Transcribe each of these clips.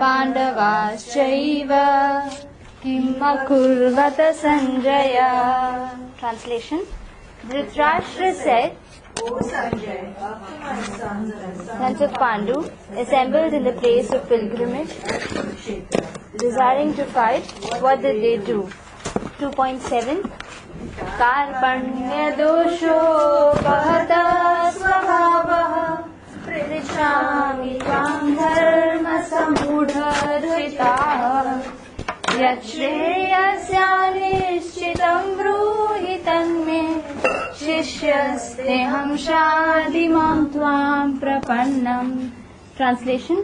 पांडवाश्चैव Kim अकुर्वत Sanjay. Translation. Dhritarashtra said, O Sanjay, after my sons and sons of Pandu, assembled in the place of pilgrimage, desiring to fight, what did they do? 2.7. Karpanya dosho bahata svabhavah pritchami tvam dharma samudha dhritah yachreyasya nishchitam bruhi tanme Shishyasteham shadimam tvam prapannam. Translation.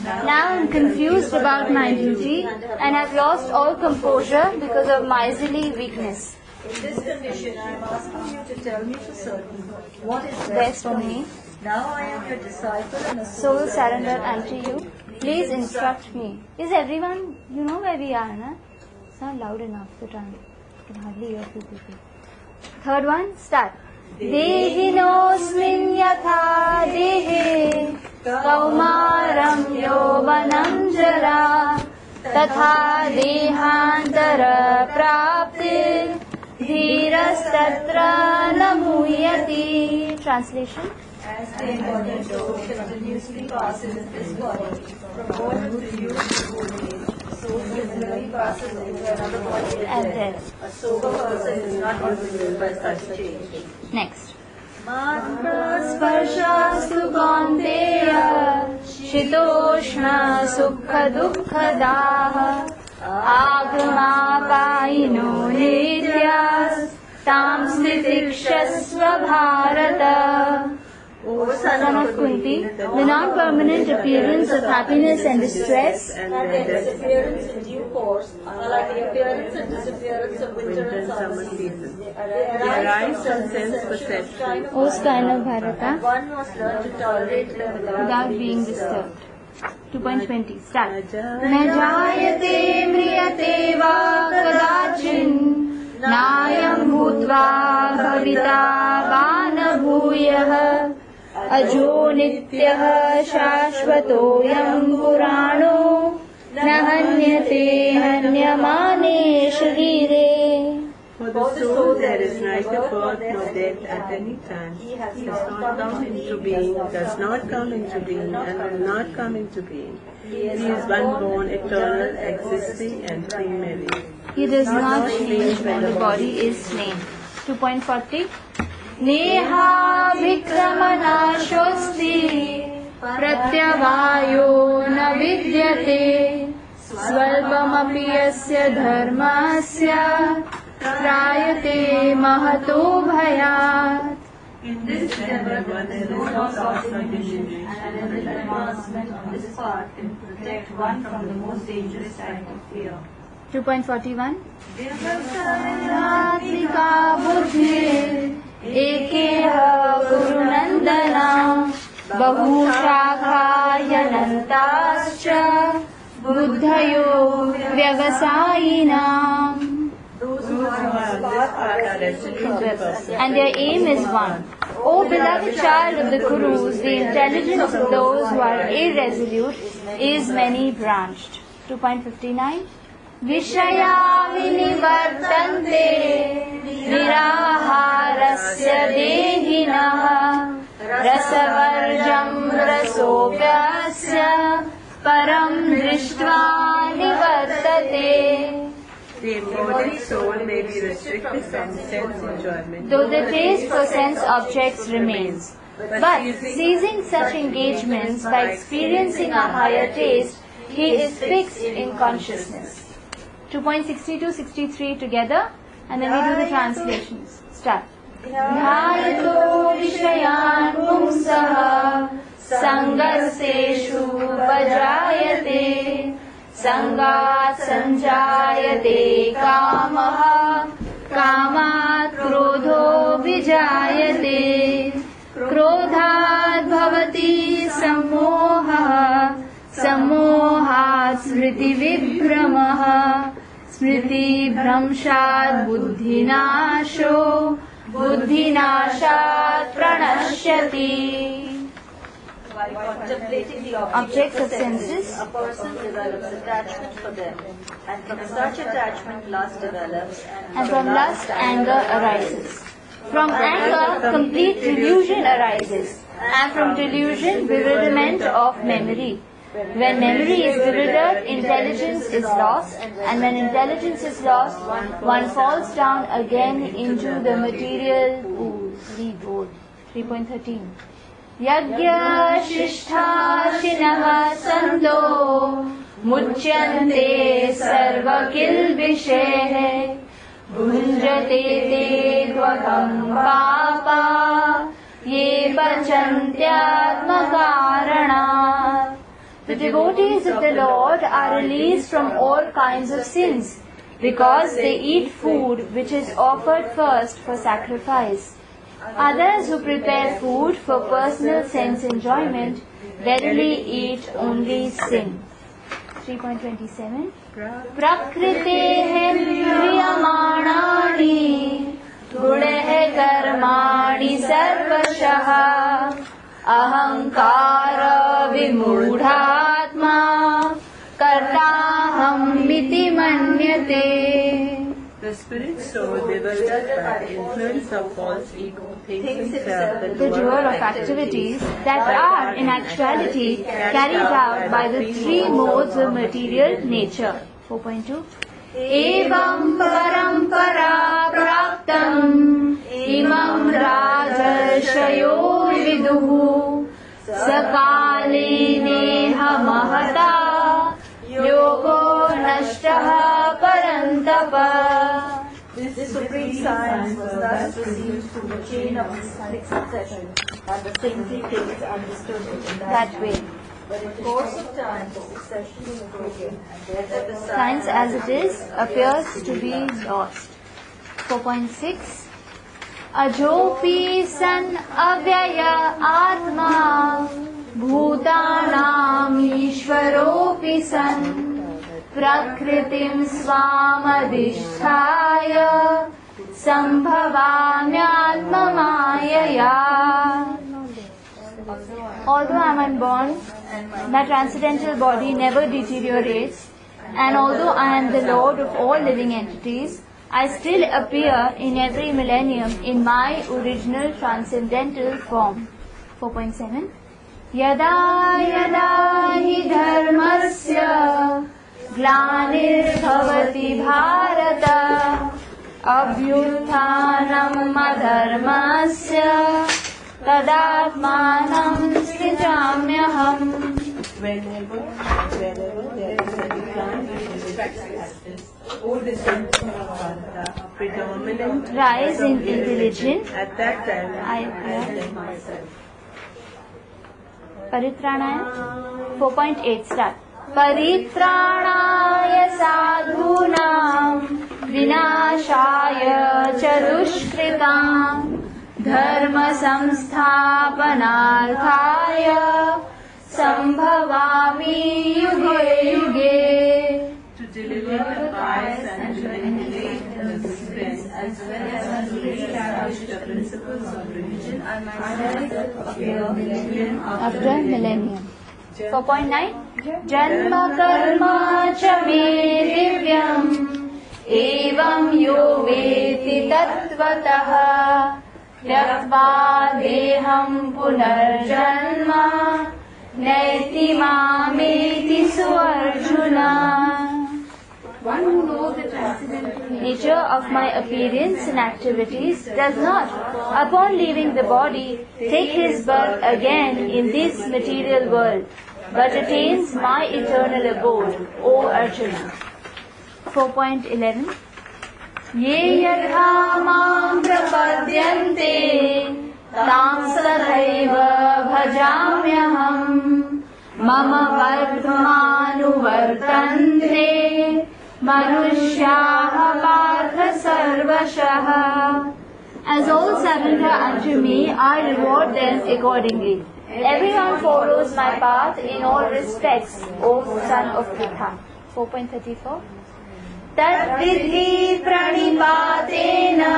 Now I am confused about my duty and have lost all composure because of miserly weakness. in this condition, I am asking you to tell me for certain what is Best for me, Now I am your disciple and a soul surrendered unto you. Please instruct me. Is everyone, you know where we are, na? It's not loud enough to try. I can hardly hear few people. Third one, start. Dehinosmin yatha dehe kaumaram yovanam jara tatha dehantara praptir dhirastatra namuyati. Translation. as the embodied soul continuously passes this body from born to youth to old age. The soul similarly passes into another body And then, A sober person is not influenced by such change. next. Sparshastu kaunteya shitoshna sukha dukkhadah agamapaino nityas tam stitikshasva bharata. O son of Kunti, the non-permanent appearance of happiness and distress And their disappearance in due course are like the appearance and disappearance of winter and summer seasons. They arise from sense perception. O son of Bharata, One must learn to tolerate them without being disturbed. 2.20. Start. न जायते म्रियते वा कदाचिन् नायं भूत्वा भविता वा न भूयः अजो नित्यः शाश्वतोऽयं पुराणो न हन्यते हन्यमाने शरीरे. For the soul there is neither birth nor death at any time. Does not come into being, does not come into being, and will not come into being. He is one born, eternal, existing, and primary. He does not change when the body is slain. 2.40. Neha vikramanashosti pratyavayo na vidyate svalpamapi yasya dharmasya prayate mahato bhayat. In this endeavor, there is no loss of dignity, and every advancement on this path can protect one from the most dangerous type of fear. 2.41. Satvika buddhir ekeha gurunandana bahushakhayanantascha buddhayo vyavasayinam. And their aim is one. O beloved child of the Kurus, the intelligence of those who are irresolute is many-branched. 2.59. Vishaya vinivartante niraharasya dehinah rasavarjam rasopyasya param drishtva nivartate. The embodied soul may be restricted from sense enjoyment, though the taste for sense objects remains. But seizing such engagements by experiencing a higher taste, he is fixed in consciousness. 2.62-63 together, and then we do the translations. Start. Dhyayato vishayan pumsaha sangaseshu vajrayate sangat sanjayate kamaha kamat krodho vijayate krodhat bhavati sammoha sammohat smriti vibhramaha smriti bhramshat buddhinasho buddhinashat pranashyati. While contemplating the objects of senses, a person develops attachment for them, and from such attachment lust develops, and from lust anger arises. From anger complete delusion arises, and from delusion bewilderment of memory. When memory is bewildered, intelligence is lost, and when intelligence is lost, one falls down again into the material pool. Read bold. 3.13. Yagya shisthashinah sando muchyante sarva kilvishe bhunjate te dvakam papa ye pachantyatma karanat. The devotees of the Lord are released from all kinds of sins because they eat food which is offered first for sacrifice. Others who prepare food for personal sense enjoyment verily eat only sin. 3.27. Prakritehe kriyamanani gunehe karmani sarvashah ahankara vimudhatma kartaham iti manyate. The spirit soul, bewildered by the influence of false ego, thinks himself The doer of activities that are in actuality carried out by the three modes of material nature. 4.2. Evam parampara praptam imam rajarshayo viduhu sakale neha mahata yogo nashtaha parantapa. This supreme science was thus received through the chain of sonic succession, and the saintly things understood in That way. But in course of time, the succession is broken, and therefore the Science as it is appears to be lost. 4.6. Ajopi san avyaya atma bhutanam ishvaropi san prakritim svamadhisthaya sambhavamyatma mayaya. Although I am unborn, my transcendental body never deteriorates, and although I am the Lord of all living entities, I still appear in every millennium in my original transcendental form. 4.7. Yada yada hi dharmasya glanirбhavati bharata abhyuthanam adharmasya tadatmanam srijamyaham. Whenever there is a decline in justice, or the sense of Bharata, predominant Rise in religion, at that time I appear. thank myself. Paritranaya. 4.8 start. Paritranaya sadhunam vinashaya cha dushkritam dharma samsthapanarthaya sambhavami yuge yuge. To deliver the pious and to eliminate the miscreants as well as to re-establish the principles of religion, I myself appear millennium After millennium. 4.9. Janma karma cha me divyam evam yo veti tattvataha tyaktva deham punarjanma naiti mameti suarjuna. One who knows the transcendental nature of my appearance and activities does not, upon leaving the body, take his birth again in this material world, but attains my eternal abode, O Arjuna. 4.11. Ye yadha mam prapadyante tam sadhaiva bhajamyaham mama vardhmanuvartante manushyaha partha sarvashah. As all surrender unto me, I reward them accordingly. Everyone follows my path in all respects, O son of Pritha. 4.34. Tadvidhi pranipatena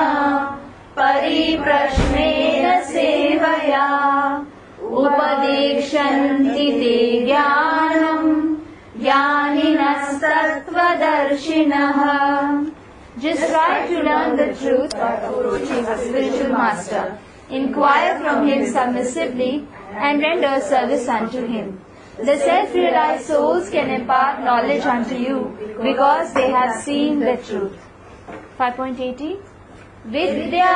pariprashnena sevaya उपदेक्षन्ति ते ज्ञानम् ज्ञानिनस्तत्त्वदर्शिनः. Just try to learn the truth by approaching a spiritual master. Inquire from him submissively and render service unto him. The self-realized souls can impart knowledge unto you because they have seen the truth. 5.80 Vidya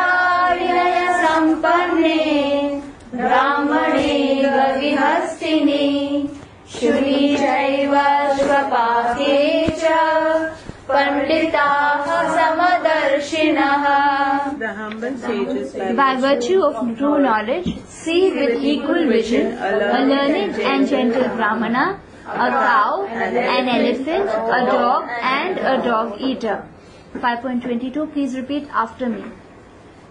vinaya sampanne brahmane gavihastini shuni chaiva svapake cha panditaha samadarshinaha. The humble sages By virtue of true knowledge, see with equal vision a learned and gentle brahmana, a cow, an elephant, a dog and a dog eater. 5.22 Please repeat after me.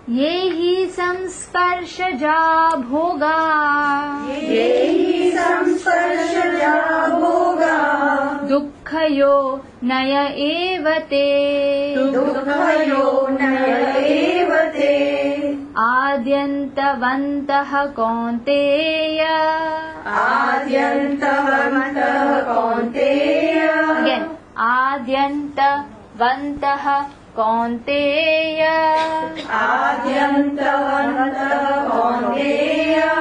Ye hi samsparshaja bhoga. Ye hi samsparshaja bhoga. Dukkhayo naya evate. Dukkhayo naya evate. आद्यन्तवन्तः Kaunteya. Adyantavantah kaunteya. Again, आद्यन्तवन्तः Kaunteya. Adyantavantah kaunteya.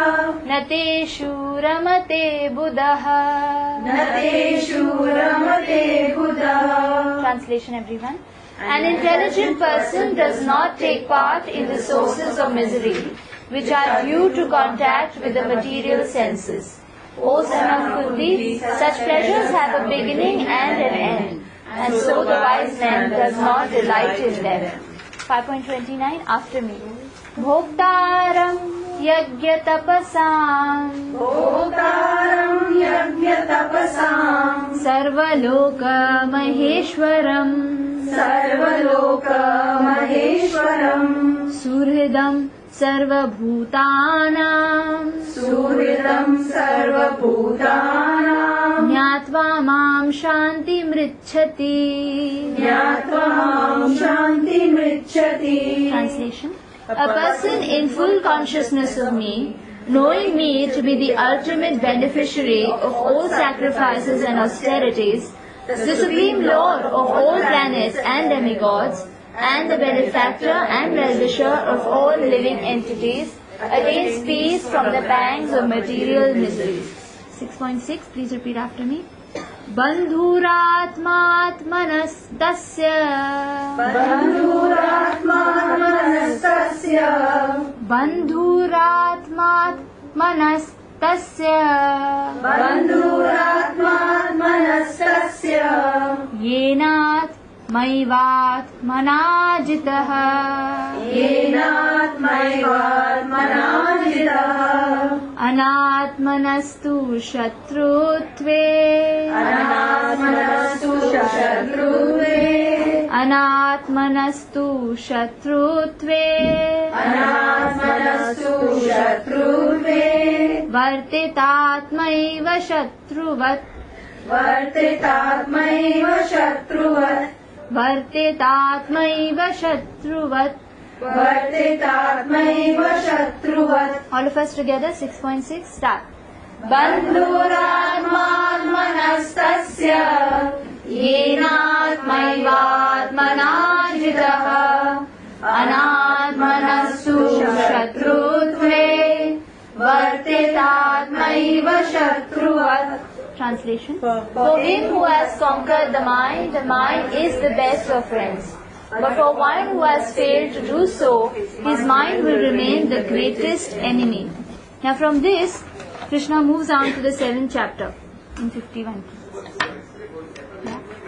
न तेषु रमते बुधः. Nateshu ramate buddha. Translation everyone. An intelligent person does not take part in the sources of misery, which are due to contact with the material senses. O son of Kunti, such pleasures have a beginning and an end, and so the wise man does not delight in them. 5.29 After me. Bhoktaram yajna tapasam. Bhoktaram yajna tapasam. Sarvaloka maheshwaram. Sarvaloka maheshwaram. Surhidam sarvabhutanam. Suhridam sarvabhutanam. Jnatva mam shanti mrichati. Jnatva mam shanti mrichati. Translation. A person in full consciousness of me, knowing me to be the ultimate beneficiary of all sacrifices and austerities, the Supreme Lord of all planets and demigods, and the benefactor and well-wisher of all living entities, attains peace from the pangs of material miseries. 6.6 Please repeat after me. Bandhuratmatmanastasya. Bandhuratmanastasya. Bandhuratmatmanastasya. Bandhuratmanastasya. Yenat maivat manajitah. Yenat maivat manajitah. Anatmanastu shatrutve. Anatmanastu shatrutve. Anatmanastu shatrutve. Anatmanastu shatrutve. Vartitatmaiva shatruvat. Vartitatmaiva shatruvat. Vartitatmaiva shatruvat. Vartitatmaiva shatruvat. All of us together, 6.6, start. Bandhuratmanastasya. Yenatmaivatmanajitah. Anatmanastu shatrutve. Vartitatmaiva shatruvat. Translation. For him who has conquered the mind is the best of friends. But for one who has failed to do so, his mind will remain the greatest enemy. Now from this, Krishna moves on to the 7th chapter in 51.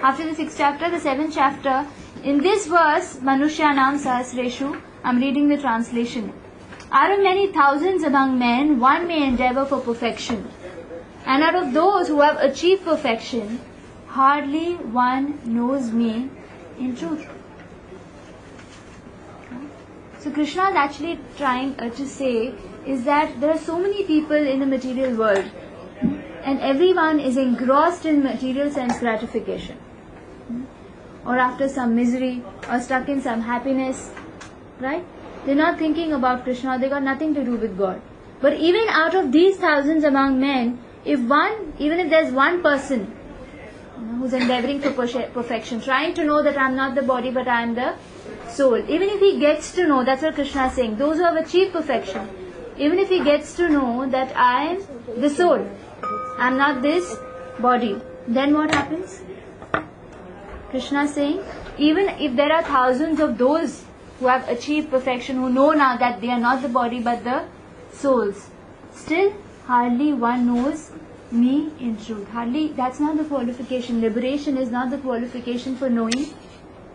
After the 6th chapter, the 7th chapter, in this verse, Manushyanam Sahasreshu, I'm reading the translation. Out of many thousands among men, one may endeavor for perfection. And out of those who have achieved perfection, hardly one knows me in truth. So Krishna is actually trying to say is that there are so many people in the material world, and everyone is engrossed in material sense gratification, or after some misery, or stuck in some happiness, right? They're not thinking about Krishna, they got nothing to do with God. But even out of these thousands among men, even if there's one person who's endeavoring for perfection, trying to know that I'm not the body but I am the soul, even if he gets to know, that's what Krishna is saying, those who have achieved perfection, even if he gets to know that I am the soul, I'm not this body, then what happens? Krishna is saying, even if there are thousands of those who have achieved perfection, who know now that they are not the body but the souls, still hardly one knows me in truth. Hardly, that's not the qualification. Liberation is not the qualification for knowing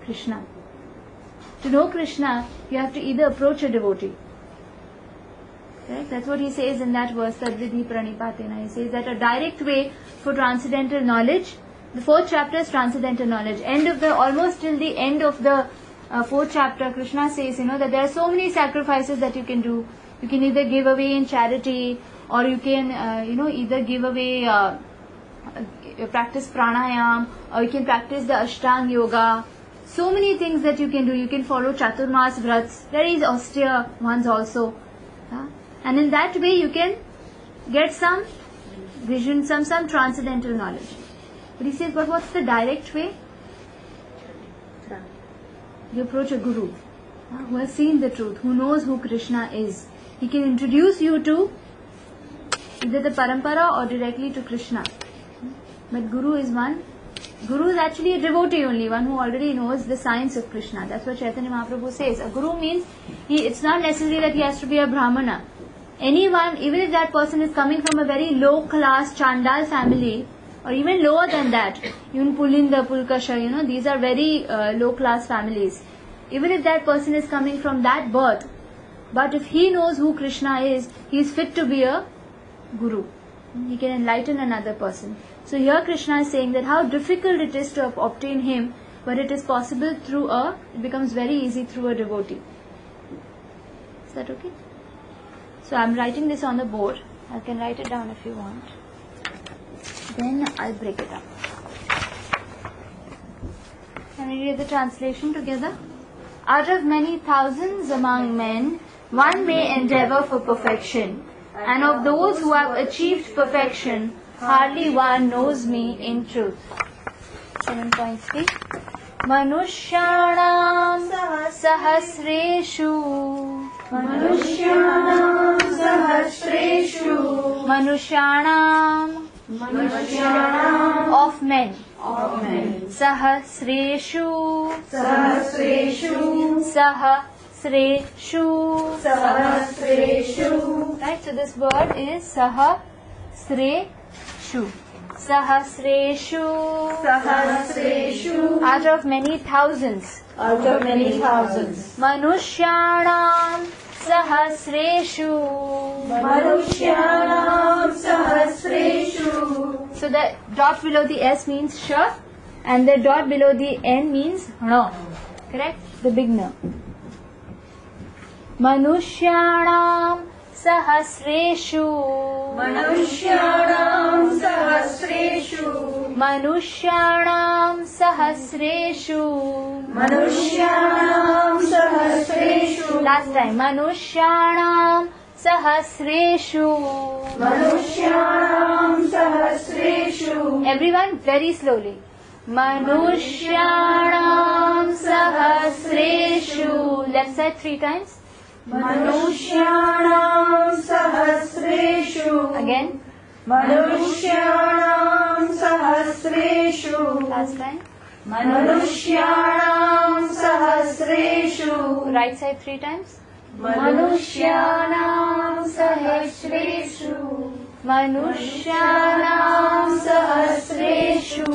Krishna. To know Krishna, you have to either approach a devotee. Correct? That's what he says in that verse, Tadvidhi Pranipatena. He says that a direct way for transcendental knowledge, the 4th chapter is transcendental knowledge. Almost till the end of the 4th chapter, Krishna says, that there are so many sacrifices that you can do. You can either give away in charity, or you can, either give away, practice pranayam, or you can practice the Ashtanga yoga. So many things that you can do. You can follow Chaturmas Vrats, very austere ones also. And in that way you can get some vision, some transcendental knowledge. But he says, but what's the direct way? You approach a guru who has seen the truth, who knows who Krishna is. He can introduce you to either the parampara or directly to Krishna. But Guru is one. Guru is actually a devotee only, one who already knows the science of Krishna. That's what Chaitanya Mahaprabhu says. A Guru means, it's not necessary that he has to be a Brahmana. Anyone, even if that person is coming from a very low class Chandal family, or even lower than that, even Pulinda, Pulkasha, these are very low class families. Even if that person is coming from that birth, but if he knows who Krishna is, he is fit to be a Guru. He can enlighten another person. So here Krishna is saying that how difficult it is to obtain him, but it is possible it becomes very easy through a devotee. Is that okay? So I'm writing this on the board. I can write it down if you want. Then I'll break it up. Can we read the translation together? Out of many thousands among men, one may endeavor for perfection, and of those who have achieved perfection, hardly one knows me in truth. 7.3 Manushyanam sahasreshu Manushyanam of men Sahasreshu Right, so this word is Sahasreshu. Out of many thousands. Manushyanam Sahasreshu. So the dot below the S means Sh, and the dot below the N means Ḥ. Correct? The big N. Manushyanam Sahasreshu. Manushyanam Sahasreshu. Last time. Manushyanam Sahasreshu. Everyone very slowly. Manushyanam Sahasreshu. Left side 3 times. Manushyanam Sahasreshu. Again. Manushyanam Sahasreshu. Last time. Manushyanam Sahasreshu. Right side 3 times. Manushyanam Sahasreshu. Manushyanam Sahasreshu.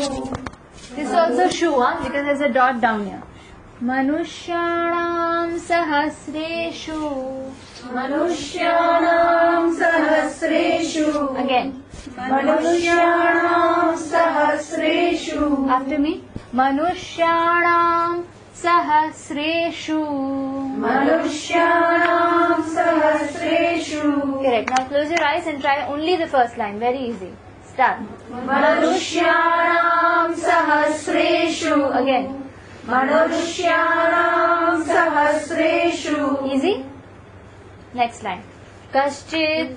This is also Shu, because there's a dot down here. Manushyanam Sahasreshu. Manushyanam Sahasreshu. Again. Manushyanam Sahasreshu. After me. Manushyanam Sahasreshu. Manushyanam Sahasreshu. Correct. Now close your eyes and try only the first line. Very easy. Start. Manushyanam Sahasreshu. Again. Manushyanam Sahasreshu. Easy. Next line. Kaschit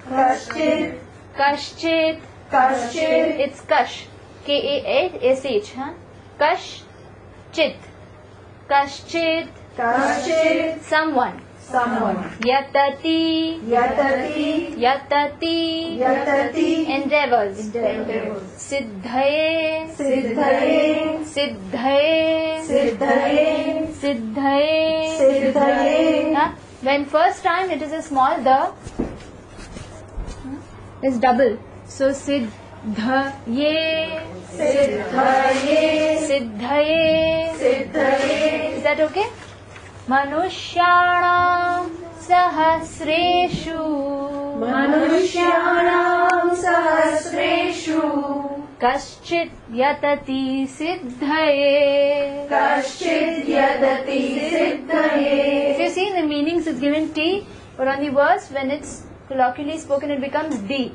Kaschit. Kaschit. Kaschit. It's kash. K-A-S-H. Huh? Kaschit. Kaschit. Kaschit. Someone. Someone. Yatati. Yatati. Yatati. Yatati. Endeavors. Endeavors. Siddhaye. Siddhaye. Siddhaye. Siddhaye. Siddhaye. Siddhaye. Huh? When first time it is a small the is double. So siddhaye. Siddhaye. Siddhaye. Siddhaye. Is that okay? Manushyanam sahasreshu. Manushyanam sahasreshu. Kaschit yatati siddhaye. Kaschit yadati siddhaye. If you see in the meanings, it's given T, but on the verse, when it's colloquially spoken, it becomes D.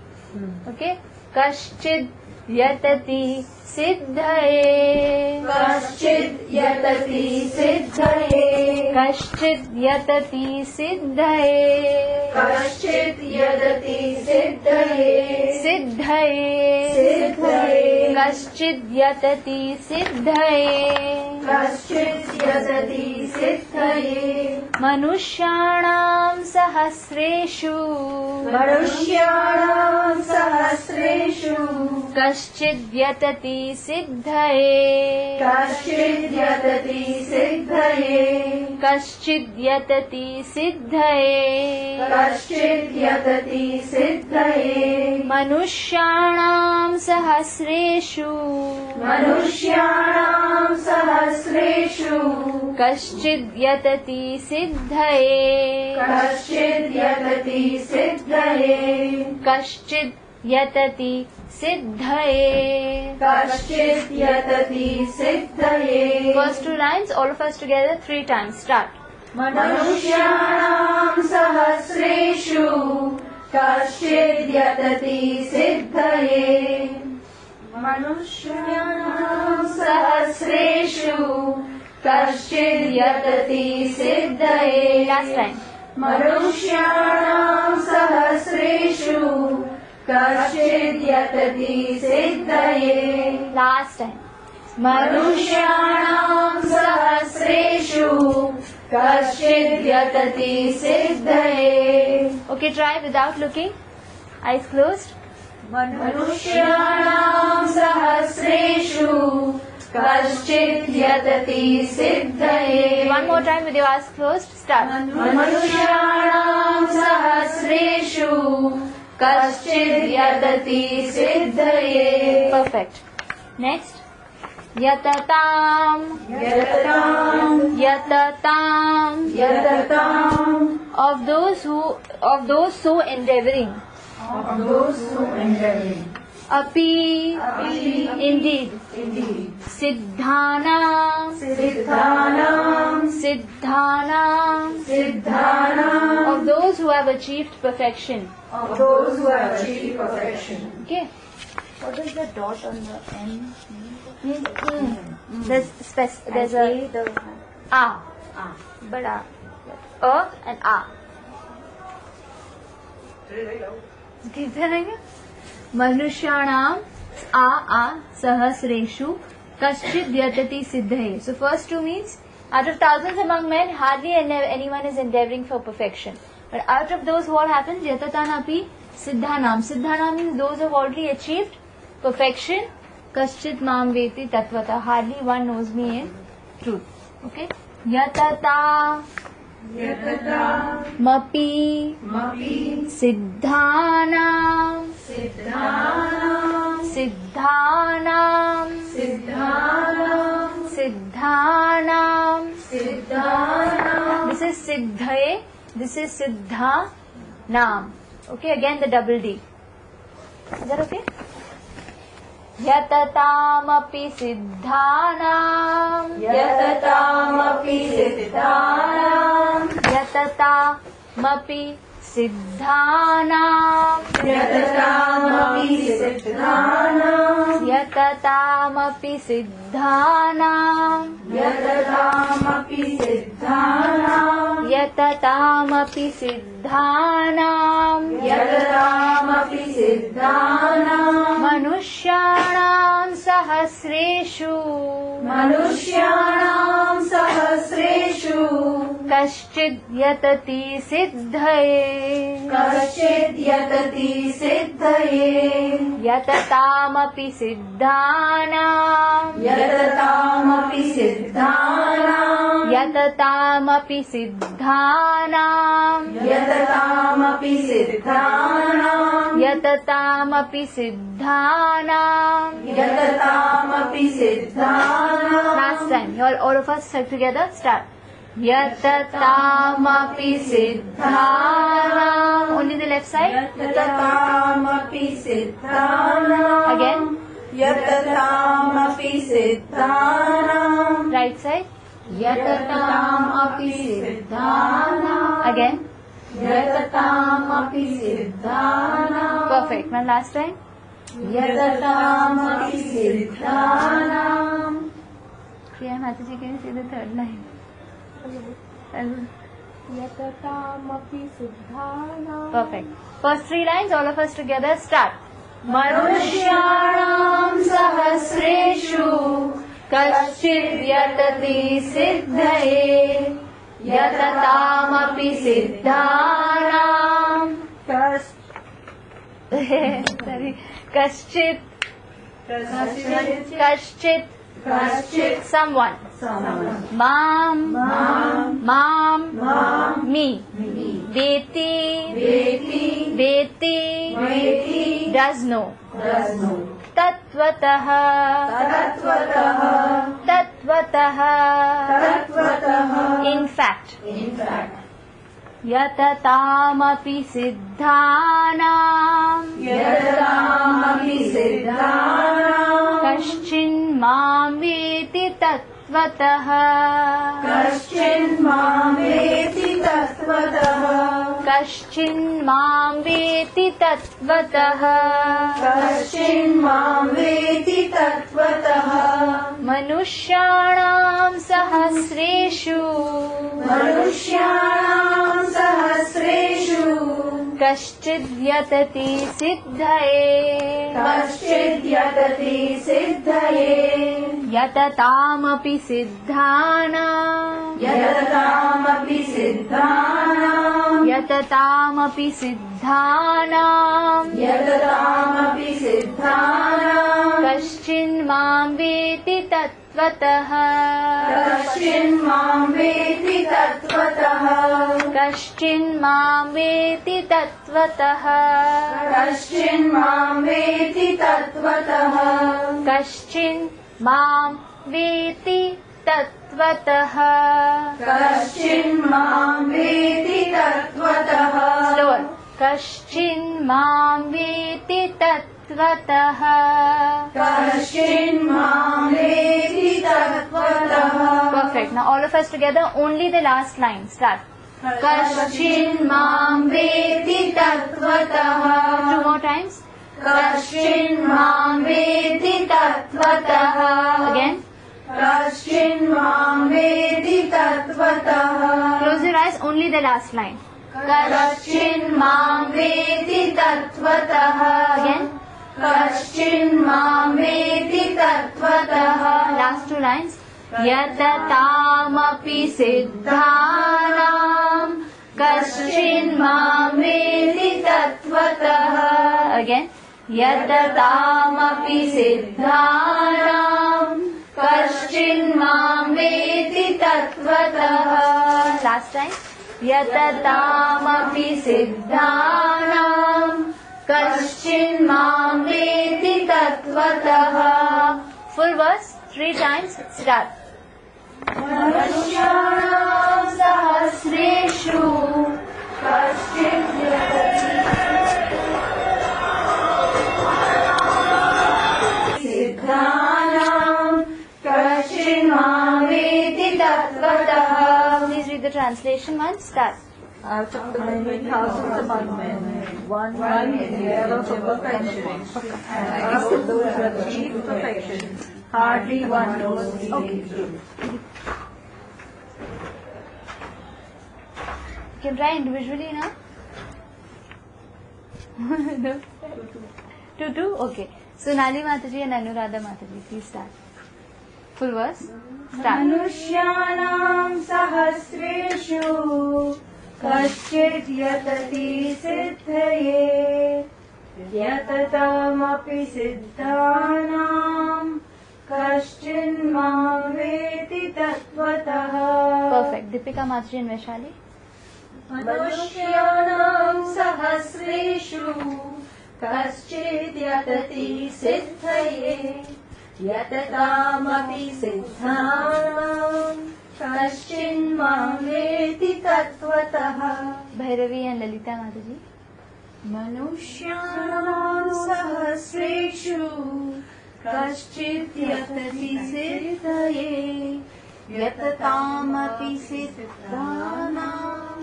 Okay? Kaschit yatati siddhaye. Kaschit yatati siddhaye. Kaschit yatati siddhaye. Kaschit yadati siddhaye. Siddhaye. Siddhaye. Kaschit yatati siddhaye. Kaschit yadati siddhaye. Manushyanam sahasreshu. Manushyanam sahasreshu. Kaschit yatati siddhaye. Kaschit yadati siddhaye. Kaschit yatati siddhaye. Kaschit yadati siddhaye. Manushyanam sahasreshu. Manushyanam sahasreshu. Kaschit yatati siddhaye. Kaschit yadati siddhaye. Kaschit yatati siddhaye. Kaschit yadati siddhaye. First two lines, all of us together 3 times. Start. Manushyanam sahasreshu. Kaschit yadati siddhaye. Manushyanam sahasreshu. Kaschit yadati siddhaye. Last time. Manushyanam sahasreshu. Kaschit yadati siddhaye. Last time. Manushyanam sahasreshu. Kaschit yadati siddhaye. Okay, try without looking. Eyes closed. Manushyanam sahasreshu. Kaschit yadati siddhaye. One more time with your eyes closed. Start. Manushyanam sahasreshu. Kaschit yadati siddhaye. Perfect. Next. Yatatam. Yatatam. Yatatam. Yatatam. Of those so endeavoring. Of those who endeavoring. Api. Api. Indeed. Indeed. Siddhanam. Siddhanam. Siddhanam. Siddhanam. Of those who have achieved perfection. Of those who have achieved perfection. Okay. What does the dot on the end mean? There's a A. But A and A. देख रहेंगे मनुष्याणाम आ सहस्रेषु कश्चित यतति सिद्धये. So first two means out of thousands among men hardly anyone is endeavoring for perfection, but out of those what happens yatatanapi siddhanam. Siddhanam means those who have already achieved perfection. Kashchit mam veti tatvata. Hardly one knows me in truth. Okay. Yatata. Yatata. Mapi. Mapi. Siddhanam. Siddhanam. Siddhanam. Siddhanam. Siddhanam. Siddhanam. This is siddhaye. This is siddhanam. Okay, again the double D. Is that okay? Yatataamapi siddhanam. Yatataamapi siddhanam. Yatataamapi सिद्धानां यततामपि सिद्धानां यततामपि सिद्धानां यततामपि सिद्धानां यततामपि सिद्धानां यततामपि सिद्धानां मनुष्याणां सहस्रेषु मनुष्याणां सहस्रेषु कश्चिद् यतति सिद्धये कश्चिद् यतति सिद्धये यततामपि सिद्धानां यततामपि सिद्धानां यततामपि सिद्धानां यततामपि सिद्धानां यततामपि सिद्धानां यततामपि सिद्धानां Last time, all of us said together, start. Yatataamapi siddhanam. Only the left side. यततामपि सिद्धानां Again. यततामपि सिद्धानां Right side. यततामपि सिद्धानां Again. यततामपि सिद्धानां Perfect. Now last time. यततामपि सिद्धानां Priya Mataji, can you say the third line? यततामपि सिद्धानां Perfect. First three lines, all of us together, start. मनुष्याणां सहस्रेषु कश्चिद् यतति सिद्धये यततामपि सिद्धानां Sorry. कश्चित् someone मां me वेति does know तत्वतः in fact यततामपि सिद्धानां यततामपि सिद्धानां कश्चिन्मां वेति तत्त्वतः कश्चिन्मां वेति तत्त्वतः कश्चिन्मां वेति तत्त्वतः कश्चिन्मां वेति तत्त्वतः मनुष्याणां सहस्रेषु मनुष्याणां सहस्रेषु कश्चिद् यतति सिद्धये कश्चिद् यतति सिद्धये यततामपि सिद्धानां यततामपि सिद्धानां यततामपि सिद्धानां यततामपि सिद्धानां कश्चिन्मां वेति तत्त्वतः कश्चिन्मां वेति तत्त्वतः कश्चिन्मां वेति तत्त्वतः कश्चिन्मां वेति तत्त्वतः कश्चिन्मां वेति तत्त्वतः कश्चिन्मां वेति तत्त्वतः Slower. कश्चिन्मां वेति तत्त्वतः कश्चिन्मां वेति तत्त्वतः Perfect. Now all of us together, only the last line. Start. कश्चिन्मां वेति तत्त्वतः Two more times. कश्चिन्मां वेति तत्त्वतः Again. कश्चिन्मां वेति तत्त्वतः Close your eyes, only the last line. कश्चिन्मां वेति तत्त्वतः Again. कश्चिन्मां वेति तत्त्वतः Last two lines. यततामपि सिद्धानां कश्चिन्मां वेति तत्त्वतः Again. यततामपि सिद्धानां कश्चिन्मां वेति तत्त्वतः Last time. यततामपि सिद्धानां कश्चिन्मां वेति तत्त्वतः Full verse, 3 times, start. मनुष्याणां सहस्रेषु कश्चिद् सिद्धानां कश्चिन्मां वेति तत्त्वतः Please read the translation once, start. Out of the many thousands among men, one is the level of perfection, and of those who achieve perfection, hardly one knows the truth. You can try individually now. No? 2-2? Okay. Sonali Mataji and Anuradha Mataji, please start. Full verse. Start. Manushyanam sahasreshu kaschid yatati siddhaye yatatamapi siddhanam kaschin mam veti tatvatah. Perfect. Deepika Mataji and Vaishali. Manushyanam sahasreshu kaschid yatati siddhaye yatatamapi siddhanam kaschin mam veti tatvatah. Bhairavi and Lalita Mataji. Manushyanam sahasreshu kaschid yatati siddhaye yatatamapi siddhanam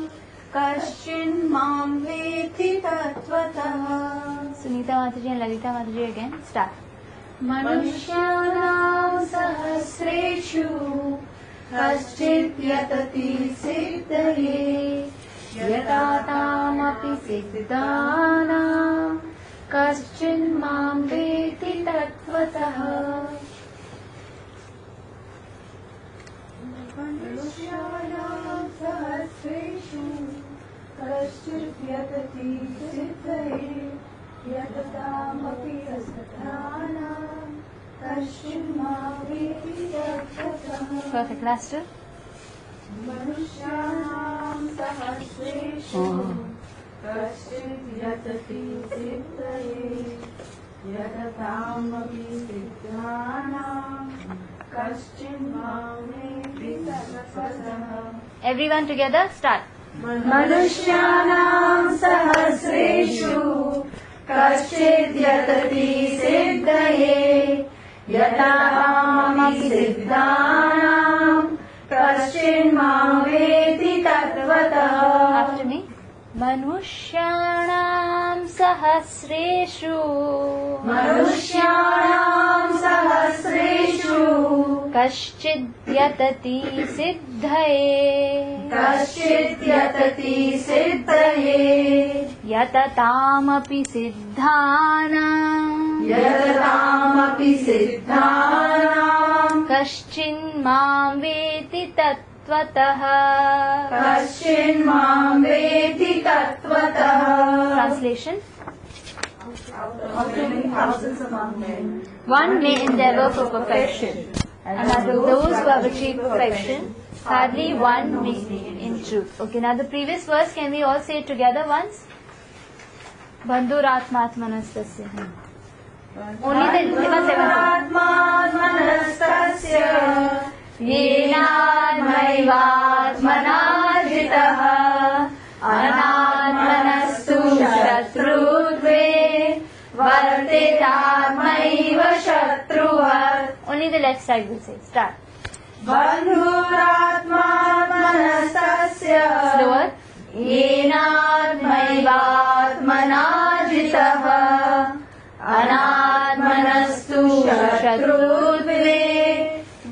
kaschin mam veti tatvatah. Sunita Mataji and Lalita Mataji again. Start. Manushyanam sahasreshu kaschid yatati siddhaye yatatamapi siddhanam kaschin mam veti tatvatah. Manushyanam sahasreshu kaschid yatati siddhaye yatatamapi siddhanam kaschin mam veti tatvatah. Perfect. Last two. Manushyanam sahasreshu kaschid yatati siddhaye yatatamapi siddhanam kaschin mam veti tatvatah. Everyone together. Start. Manushyanam sahasreshu kaschid yatati siddhaye yatamapi siddhanam kaschin mam veti tatvatah. After me. Manushyanam sahasreshu Manushyanam sahasreshu kaschid yatati siddhaye kaschid yatati siddhaye yatatamapi siddhanam yatatamapi siddhanam kaschin mam veti tatvatah. kaschin mam veti tatvatah. Translation. Of many thousands among men, One may endeavor for perfection, and out of those who have achieved perfection, hardly one may be in truth. Okay, now the previous verse, can we all say it together once? Bandhuratmatmanastasya. Only the 7 Atmanastasya yenadmaivatmana jitah anatmanastu shatrudve vartetatmaiva shatruvat. Only the left side will say. Start. Bandhuratmanastasya Slower. yenadmaivatmana jitah anatmanastu shatrudve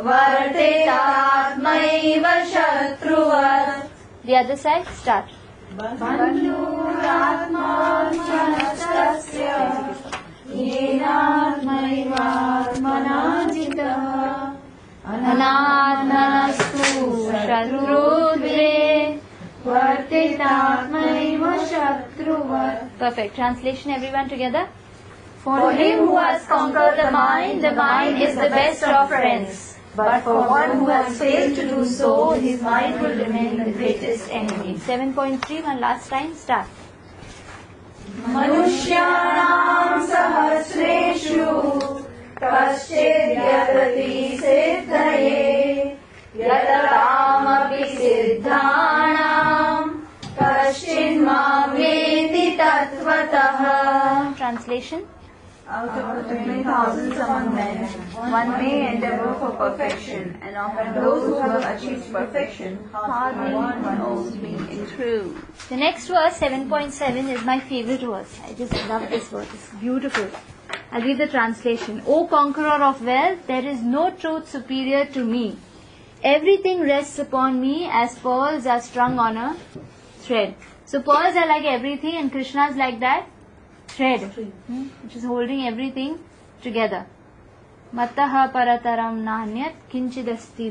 vartetatmaiva shatruvat. The other side. Start. Bandhuratmanastasya yenadmaivatmana jitah Anatmanastu shatrudve vartetatmaiva shatruvat. Perfect. Translation, everyone together. For him who has conquered the mind is the best of friends. But for one who has failed to do so, his mind will remain the greatest enemy. 7.3, one last time. Start. Manushyanam sahasreshu kaschid yatati siddhaye yatatamapi siddhanam kaschin mam veti tatvatah. Translation. Out of the many thousands among men, one may endeavor for perfection, and of those who have achieved perfection, hardly one knows me in truth. The next verse, 7.7, is my favorite verse. I just love this verse. It's beautiful. I'll read the translation. O conqueror of wealth, there is no truth superior to me. Everything rests upon me as pearls are strung on a thread. So pearls are like everything, and Krishna is like that thread, which is holding everything together. Mataha parataram nanyat kinchidasti